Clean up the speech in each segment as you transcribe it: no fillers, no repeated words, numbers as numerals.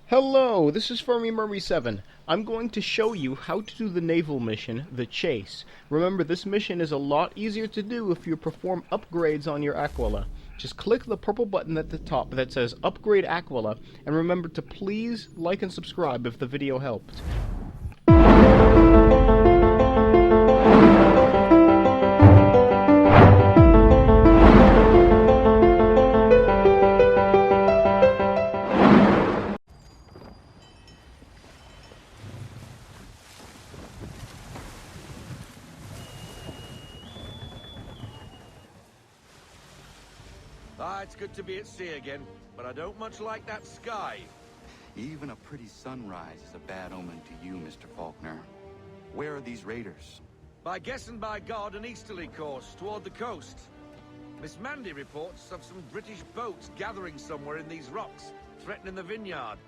Hello, this is FurryMurry7. I'm going to show you how to do the naval mission, the Chase. Remember, this mission is a lot easier to do if you perform upgrades on your Aquila. Just click the purple button at the top that says Upgrade Aquila, and remember to please like and subscribe if the video helped. It's good to be at sea again, but I don't much like that sky. Even a pretty sunrise is a bad omen to you, Mr. Faulkner. Where are these raiders? By guess and by God, an easterly course toward the coast. Miss Mandy reports of some British boats gathering somewhere in these rocks, threatening the vineyard.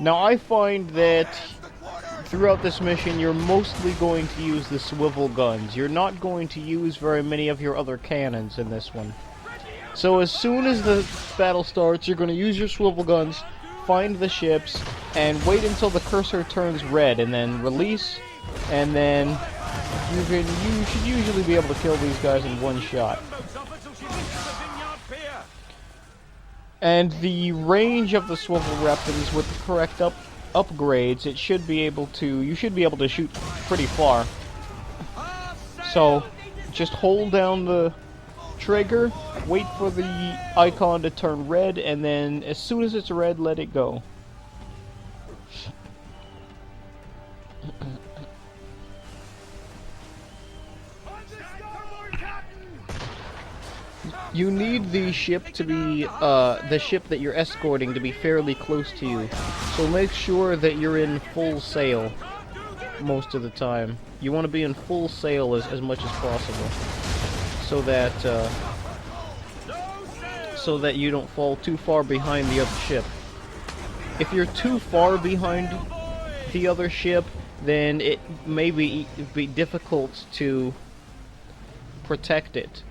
Now I find that throughout this mission you're mostly going to use the swivel guns. You're not going to use very many of your other cannons in this one. So as soon as the battle starts, you're going to use your swivel guns, find the ships, and wait until the cursor turns red, and then release, and then you should usually be able to kill these guys in one shot. And the range of the swivel weapons with the correct upgrades, you should be able to shoot pretty far. So just hold down the trigger, wait for the icon to turn red, and then as soon as it's red, let it go. You need the ship to be, the ship that you're escorting to be fairly close to you. So make sure that you're in full sail most of the time. You want to be in full sail as much as possible. So that you don't fall too far behind the other ship. If you're too far behind the other ship, then it may be difficult to protect it.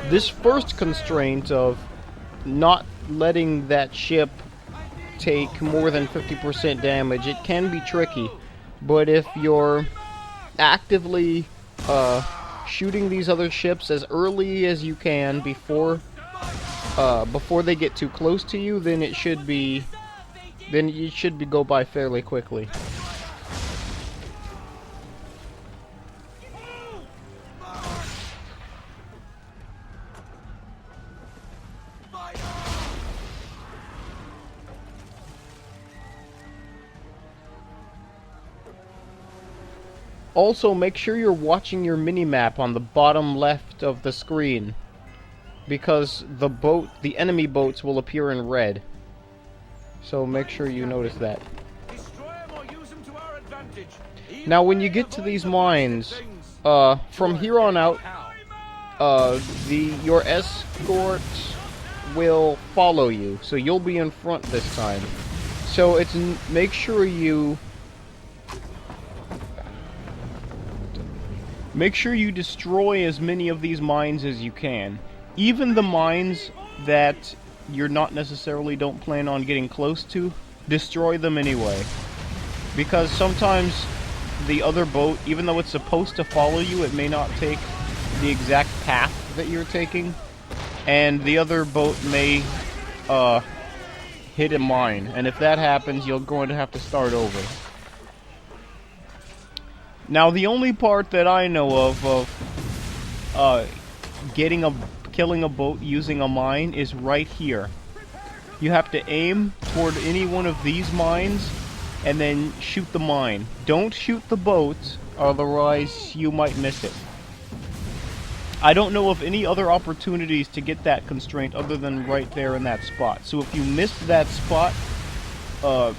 This first constraint of not letting that ship take more than 50% damage, it can be tricky. But if you're actively shooting these other ships as early as you can before they get too close to you, then it should go by fairly quickly. Also, make sure you're watching your mini-map on the bottom left of the screen, because the enemy boats will appear in red. So make sure you notice that. Now, when you get to these mines, from here on out, your escort will follow you, so you'll be in front this time. So make sure you destroy as many of these mines as you can. Even the mines that you're not necessarily don't plan on getting close to, destroy them anyway. Because sometimes the other boat, even though it's supposed to follow you, it may not take the exact path that you're taking. And the other boat may hit a mine. And if that happens, you're going to have to start over. Now, the only part that I know of killing a boat using a mine is right here. You have to aim toward any one of these mines and then shoot the mine. Don't shoot the boat, otherwise you might miss it. I don't know of any other opportunities to get that constraint other than right there in that spot. So if you missed that spot, uh,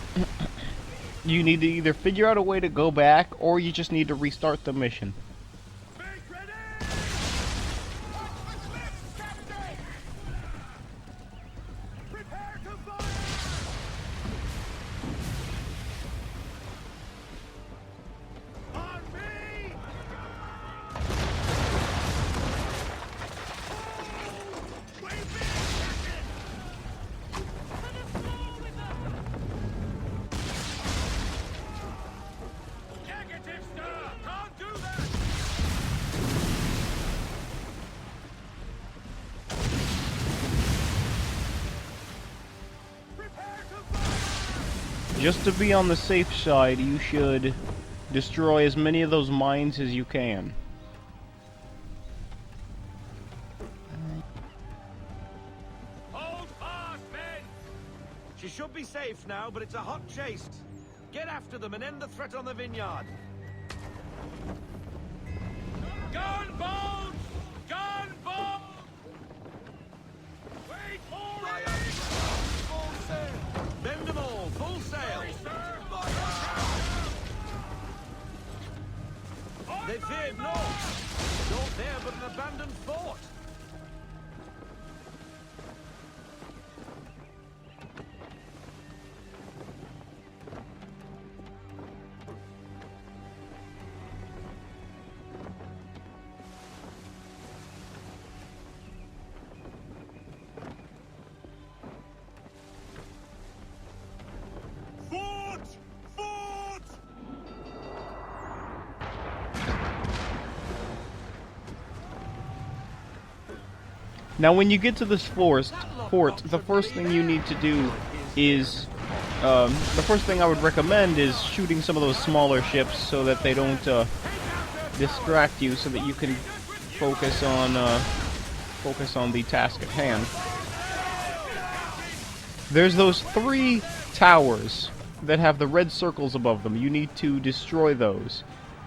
you need to either figure out a way to go back, or you just need to restart the mission. Just to be on the safe side, you should destroy as many of those mines as you can. Hold fast, men! She should be safe now, but it's a hot chase. Get after them and end the threat on the vineyard. Gunboats! Gunboats! Wait for it! Full sail! Bend them all, full sail! They veered north. Not there, but an abandoned fort. Now, when you get to this fort, the first thing you need to do is, the first thing I would recommend is shooting some of those smaller ships so that they don't distract you, so that you can focus on the task at hand. There's those 3 towers that have the red circles above them. You need to destroy those.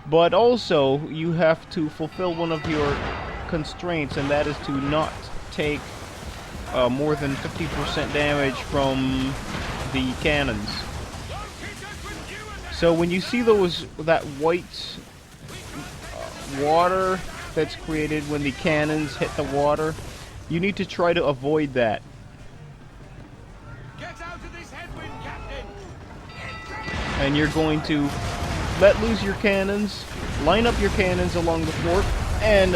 But also, you have to fulfill one of your constraints, and that is to not take more than 50% damage from the cannons. So when you see that white water that's created when the cannons hit the water, you need to try to avoid that. Get out of this headwind, Captain! And you're going to let loose your cannons, line up your cannons along the fort, and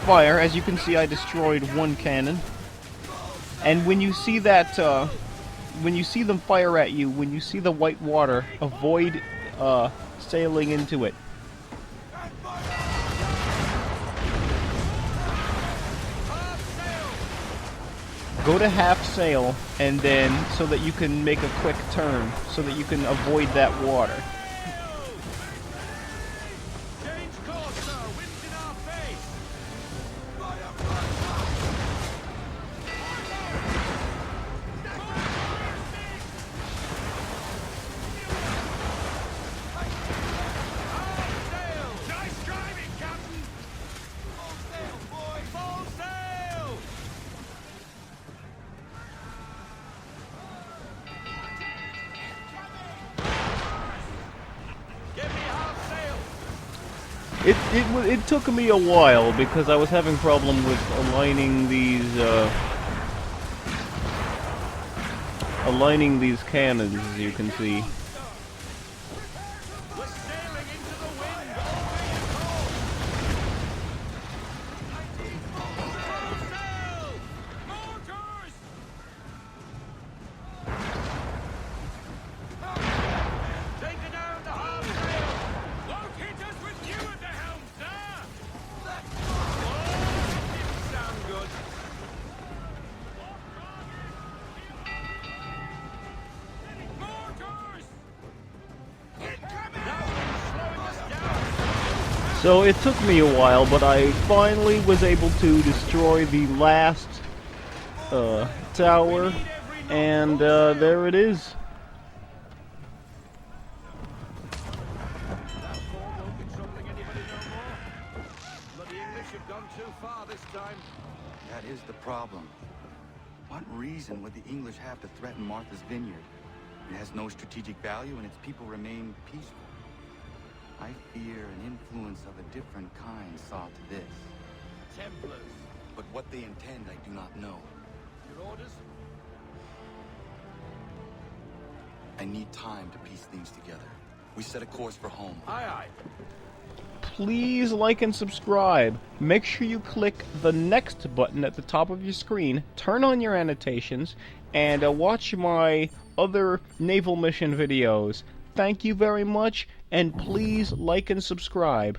fire. As you can see, I destroyed 1 cannon. And when you see that, when you see them fire at you, when you see the white water, avoid sailing into it. Go to half sail, and then so that you can make a quick turn, so that you can avoid that water. Change course, sir! Wind's in our face! Nice driving, Captain! Full sail, boy! Full sail! Give me half sail! It took me a while because I was having problem with aligning these cannons, as you can see. We're sailing into the wind! Full sail! Mortars! Take it down to half sail! Won't hit us with you at the helm, sir! Oh, that didn't sound good. Mortars! That wind's slowing us down! So it took me a while, but I finally was able to destroy the last tower, and there it is. That fort won't be troubling anybody no more. Bloody English have gone too far this time. That is the problem. What reason would the English have to threaten Martha's Vineyard? It has no strategic value and its people remain peaceful. I fear an influence of a different kind saw to this. Templars. But what they intend, I do not know. Your orders? I need time to piece things together. We set a course for home. Aye, aye. Please like and subscribe. Make sure you click the next button at the top of your screen, turn on your annotations, and watch my other naval mission videos. Thank you very much, and please like and subscribe.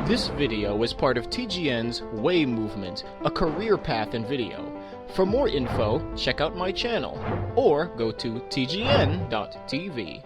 This video is part of TGN's Way Movement, a career path in video. For more info, check out my channel, or go to tgn.tv.